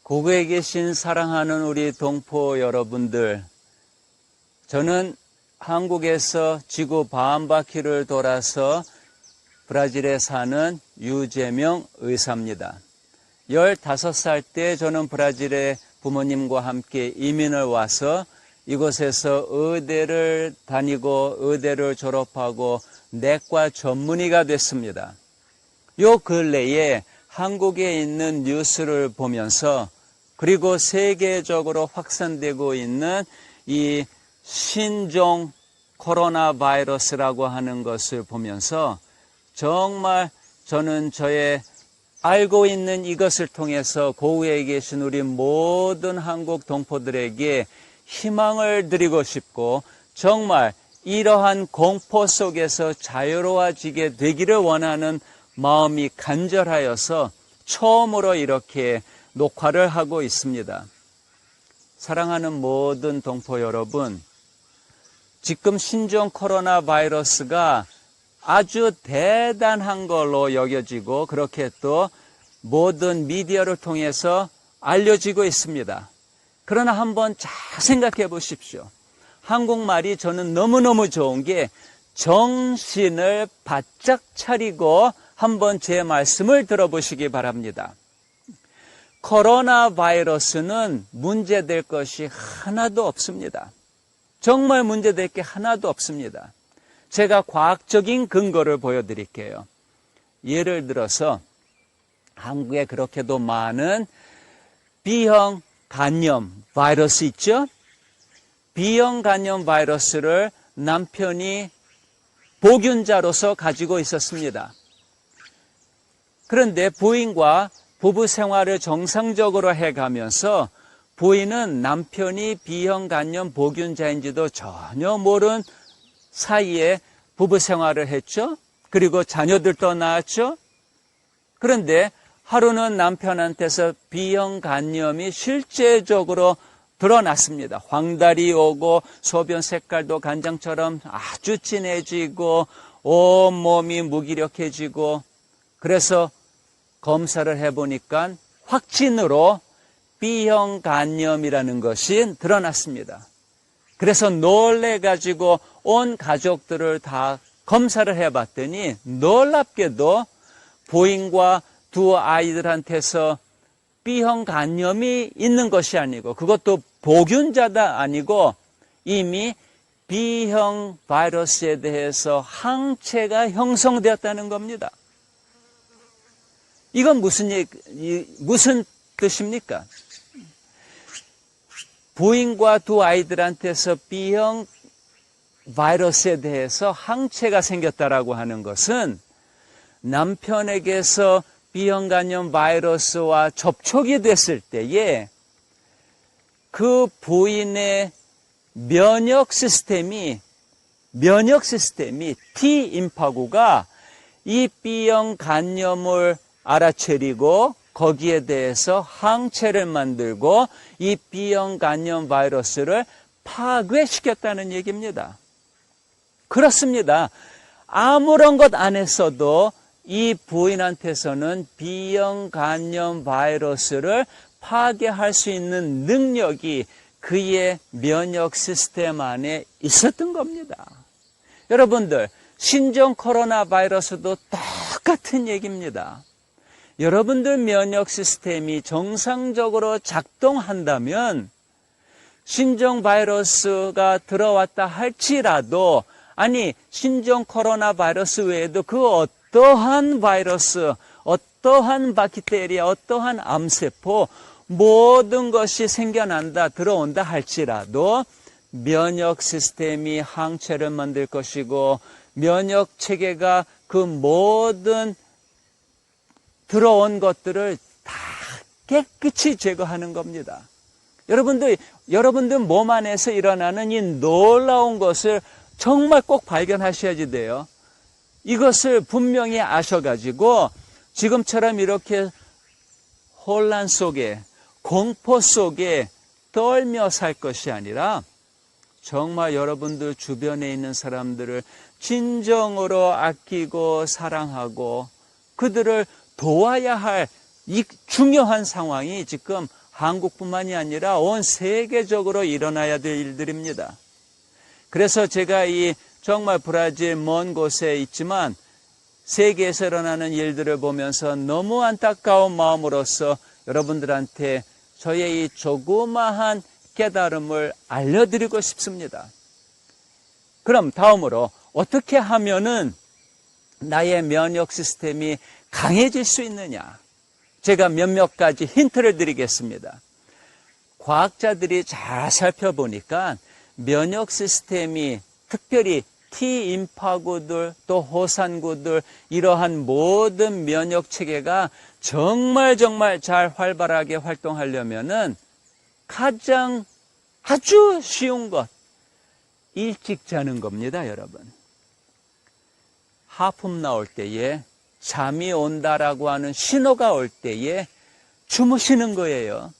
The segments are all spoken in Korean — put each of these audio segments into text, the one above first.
고국에 계신 사랑하는 우리 동포 여러분들, 저는 한국에서 지구 반바퀴를 돌아서 브라질에 사는 유재명 의사입니다. 15살 때 저는 브라질에 부모님과 함께 이민을 와서 이곳에서 의대를 다니고 의대를 졸업하고 내과 전문의가 됐습니다. 요 근래에 한국에 있는 뉴스를 보면서 그리고 세계적으로 확산되고 있는 이 신종 코로나 바이러스라고 하는 것을 보면서 정말 저는 저의 알고 있는 이것을 통해서 고국에 계신 우리 모든 한국 동포들에게 희망을 드리고 싶고 정말 이러한 공포 속에서 자유로워지게 되기를 원하는 마음이 간절하여서 처음으로 이렇게 녹화를 하고 있습니다. 사랑하는 모든 동포 여러분, 지금 신종 코로나 바이러스가 아주 대단한 걸로 여겨지고 그렇게 또 모든 미디어를 통해서 알려지고 있습니다. 그러나 한번 잘 생각해 보십시오. 한국말이 저는 너무너무 좋은 게 정신을 바짝 차리고 한번 제 말씀을 들어보시기 바랍니다. 코로나 바이러스는 문제될 것이 하나도 없습니다. 정말 문제될 게 하나도 없습니다. 제가 과학적인 근거를 보여드릴게요. 예를 들어서 한국에 그렇게도 많은 B형 간염 바이러스 있죠? B형 간염 바이러스를 남편이 보균자로서 가지고 있었습니다. 그런데 부인과 부부 생활을 정상적으로 해가면서 부인은 남편이 B형 간염 보균자인지도 전혀 모른 사이에 부부 생활을 했죠. 그리고 자녀들도 낳았죠. 그런데 하루는 남편한테서 B형 간염이 실제적으로 드러났습니다. 황달이 오고 소변 색깔도 간장처럼 아주 진해지고 온몸이 무기력해지고 그래서 검사를 해보니까 확진으로 B형 간염이라는 것이 드러났습니다. 그래서 놀래가지고 온 가족들을 다 검사를 해봤더니 놀랍게도 부인과 두 아이들한테서 B형 간염이 있는 것이 아니고 그것도 보균자다 아니고 이미 B형 바이러스에 대해서 항체가 형성되었다는 겁니다. 이건 무슨 뜻입니까? 부인과 두 아이들한테서 B형 바이러스에 대해서 항체가 생겼다라고 하는 것은 남편에게서 B형 간염 바이러스와 접촉이 됐을 때에 그 부인의 면역 시스템이 T 임파구가 이 B형 간염을 알아채리고 거기에 대해서 항체를 만들고 이 B형 간염 바이러스를 파괴시켰다는 얘기입니다. 그렇습니다. 아무런 것 안 했어도 이 부인한테서는 B형 간염 바이러스를 파괴할 수 있는 능력이 그의 면역 시스템 안에 있었던 겁니다. 여러분들, 신종 코로나 바이러스도 똑같은 얘기입니다. 여러분들 면역 시스템이 정상적으로 작동한다면 신종 바이러스가 들어왔다 할지라도 아니 신종 코로나 바이러스 외에도 그 어떠한 바이러스, 어떠한 박테리아, 어떠한 암세포 모든 것이 생겨난다, 들어온다 할지라도 면역 시스템이 항체를 만들 것이고 면역 체계가 그 모든 들어온 것들을 다 깨끗이 제거하는 겁니다. 여러분들 몸 안에서 일어나는 이 놀라운 것을 정말 꼭 발견하셔야지 돼요. 이것을 분명히 아셔가지고 지금처럼 이렇게 혼란 속에 공포 속에 떨며 살 것이 아니라 정말 여러분들 주변에 있는 사람들을 진정으로 아끼고 사랑하고 그들을 도와야 할 이 중요한 상황이 지금 한국뿐만이 아니라 온 세계적으로 일어나야 될 일들입니다. 그래서 제가 이 정말 브라질 먼 곳에 있지만 세계에서 일어나는 일들을 보면서 너무 안타까운 마음으로서 여러분들한테 저의 이 조그마한 깨달음을 알려드리고 싶습니다. 그럼 다음으로 어떻게 하면은 나의 면역 시스템이 강해질 수 있느냐? 제가 몇몇 가지 힌트를 드리겠습니다. 과학자들이 잘 살펴보니까 면역 시스템이 특별히 T임파구들 또 호산구들 이러한 모든 면역 체계가 정말 잘 활발하게 활동하려면은 가장 아주 쉬운 것 일찍 자는 겁니다, 여러분. 하품 나올 때에 잠이 온다라고 하는 신호가 올 때에 주무시는 거예요.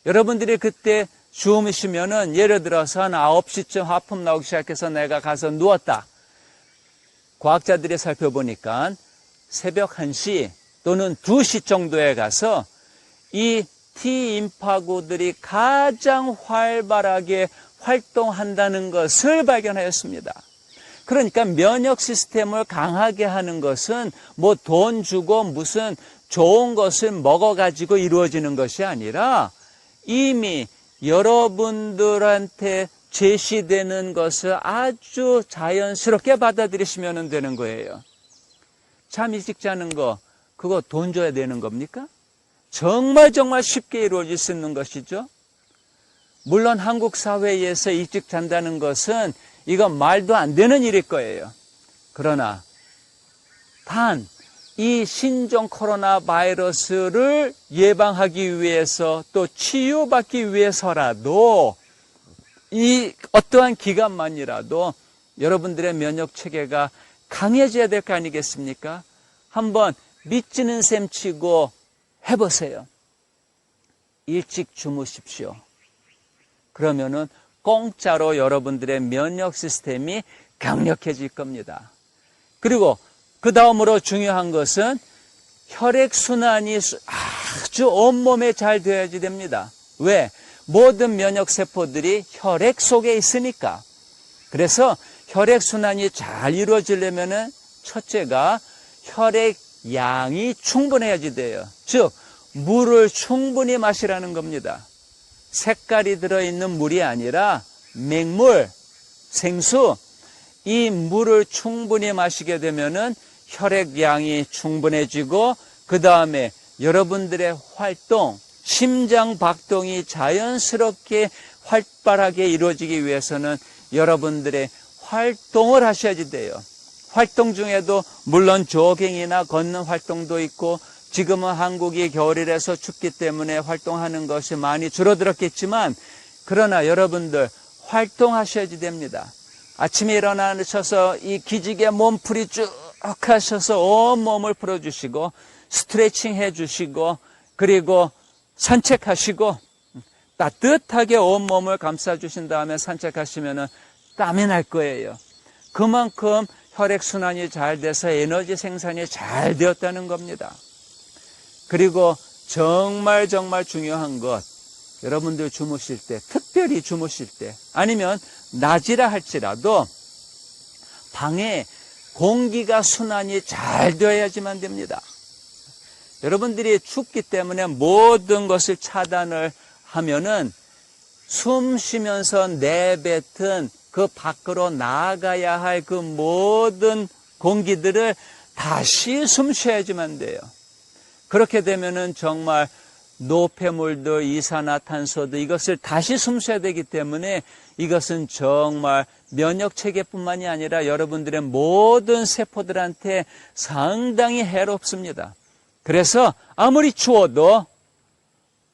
여러분들이 그때 주무시면은 예를 들어서 한 9시쯤 하품 나오기 시작해서 내가 가서 누웠다. 과학자들이 살펴보니까 새벽 1시 또는 2시 정도에 가서 이 T임파구들이 가장 활발하게 활동한다는 것을 발견하였습니다. 그러니까 면역 시스템을 강하게 하는 것은 뭐 돈 주고 무슨 좋은 것을 먹어가지고 이루어지는 것이 아니라 이미 여러분들한테 제시되는 것을 아주 자연스럽게 받아들이시면 되는 거예요. 잠 일찍 자는 거, 그거 돈 줘야 되는 겁니까? 정말 쉽게 이루어질 수 있는 것이죠. 물론 한국 사회에서 일찍 잔다는 것은 이건 말도 안 되는 일일 거예요. 그러나 단 이 신종 코로나 바이러스를 예방하기 위해서 또 치유받기 위해서라도 이 어떠한 기간만이라도 여러분들의 면역 체계가 강해져야 될 거 아니겠습니까? 한번 믿지는 셈 치고 해보세요. 일찍 주무십시오. 그러면은 공짜로 여러분들의 면역 시스템이 강력해질 겁니다. 그리고 그 다음으로 중요한 것은 혈액순환이 아주 온몸에 잘 되어야지 됩니다. 왜? 모든 면역세포들이 혈액 속에 있으니까. 그래서 혈액순환이 잘 이루어지려면은 첫째가 혈액 양이 충분해야지 돼요. 즉, 물을 충분히 마시라는 겁니다. 색깔이 들어있는 물이 아니라 맹물, 생수, 이 물을 충분히 마시게 되면은 혈액량이 충분해지고 그 다음에 여러분들의 활동, 심장 박동이 자연스럽게 활발하게 이루어지기 위해서는 여러분들의 활동을 하셔야지 돼요. 활동 중에도 물론 조깅이나 걷는 활동도 있고 지금은 한국이 겨울이라서 춥기 때문에 활동하는 것이 많이 줄어들었겠지만 그러나 여러분들 활동하셔야지 됩니다. 아침에 일어나셔서 이 기지개 몸풀이 쭉 하셔서 온몸을 풀어주시고 스트레칭 해주시고 그리고 산책하시고 따뜻하게 온몸을 감싸주신 다음에 산책하시면 땀이 날 거예요. 그만큼 혈액순환이 잘 돼서 에너지 생산이 잘 되었다는 겁니다. 그리고 정말 중요한 것, 여러분들 주무실 때, 특별히 주무실 때 아니면 낮이라 할지라도 방에 공기가 순환이 잘 되어야지만 됩니다. 여러분들이 춥기 때문에 모든 것을 차단을 하면은 숨 쉬면서 내뱉은 그 밖으로 나가야 할 그 모든 공기들을 다시 숨 쉬어야지만 돼요. 그렇게 되면은 정말 노폐물도 이산화탄소도 이것을 다시 숨쉬어야 되기 때문에 이것은 정말 면역체계뿐만이 아니라 여러분들의 모든 세포들한테 상당히 해롭습니다. 그래서 아무리 추워도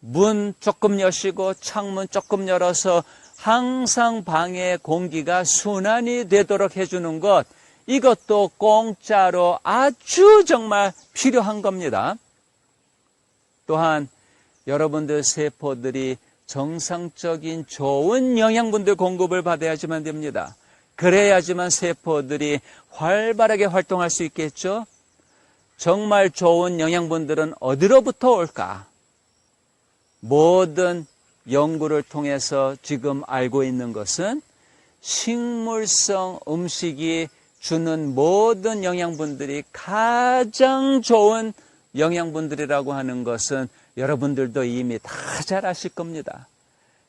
문 조금 여시고 창문 조금 열어서 항상 방의 공기가 순환이 되도록 해주는 것, 이것도 공짜로 아주 정말 필요한 겁니다. 또한 여러분들 세포들이 정상적인 좋은 영양분들 공급을 받아야지만 됩니다. 그래야지만 세포들이 활발하게 활동할 수 있겠죠. 정말 좋은 영양분들은 어디로부터 올까? 모든 연구를 통해서 지금 알고 있는 것은 식물성 음식이 주는 모든 영양분들이 가장 좋은 영양분들이라고 하는 것은 여러분들도 이미 다 잘 아실 겁니다.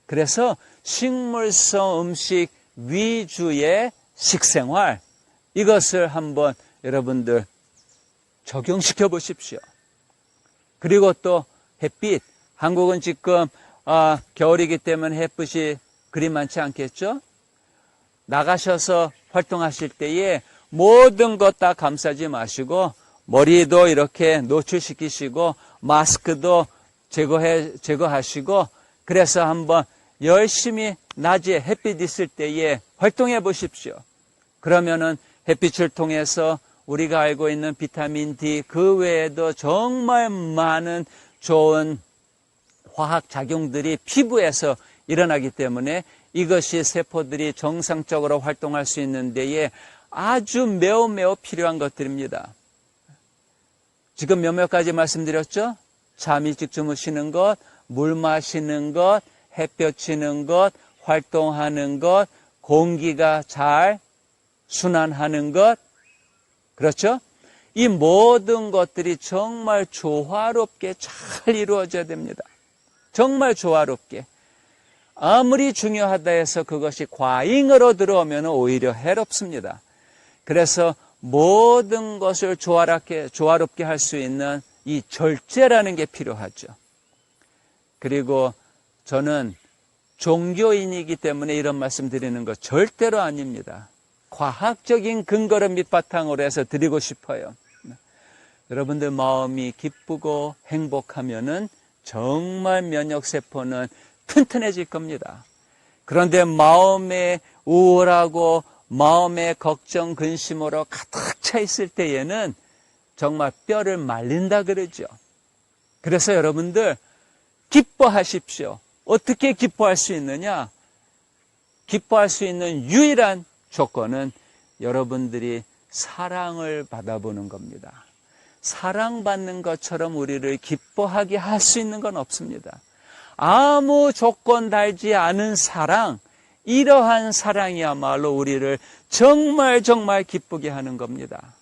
그래서 식물성 음식 위주의 식생활, 이것을 한번 여러분들 적용시켜 보십시오. 그리고 또 햇빛, 한국은 지금 겨울이기 때문에 햇빛이 그리 많지 않겠죠? 나가셔서 활동하실 때에 모든 것 다 감싸지 마시고 머리도 이렇게 노출시키시고 마스크도 제거하시고 그래서 한번 열심히 낮에 햇빛 있을 때에 활동해 보십시오. 그러면은 햇빛을 통해서 우리가 알고 있는 비타민 D 그 외에도 정말 많은 좋은 화학 작용들이 피부에서 일어나기 때문에 이것이 세포들이 정상적으로 활동할 수 있는 데에 아주 매우 필요한 것들입니다. 지금 몇몇 가지 말씀드렸죠? 잠 일찍 주무시는 것, 물 마시는 것, 햇볕 쬐는 것, 활동하는 것, 공기가 잘 순환하는 것, 그렇죠? 이 모든 것들이 정말 조화롭게 잘 이루어져야 됩니다. 정말 조화롭게. 아무리 중요하다 해서 그것이 과잉으로 들어오면 오히려 해롭습니다. 그래서 모든 것을 조화롭게 할 수 있는 이 절제라는 게 필요하죠. 그리고 저는 종교인이기 때문에 이런 말씀 드리는 거 절대로 아닙니다. 과학적인 근거를 밑바탕으로 해서 드리고 싶어요. 여러분들 마음이 기쁘고 행복하면은 정말 면역세포는 튼튼해질 겁니다. 그런데 마음에 우울하고 마음에 걱정, 근심으로 가득 차 있을 때에는 정말 뼈를 말린다 그러죠. 그래서 여러분들 기뻐하십시오. 어떻게 기뻐할 수 있느냐? 기뻐할 수 있는 유일한 조건은 여러분들이 사랑을 받아보는 겁니다. 사랑받는 것처럼 우리를 기뻐하게 할 수 있는 건 없습니다. 아무 조건 달지 않은 사랑, 이러한 사랑이야말로 우리를 정말 기쁘게 하는 겁니다.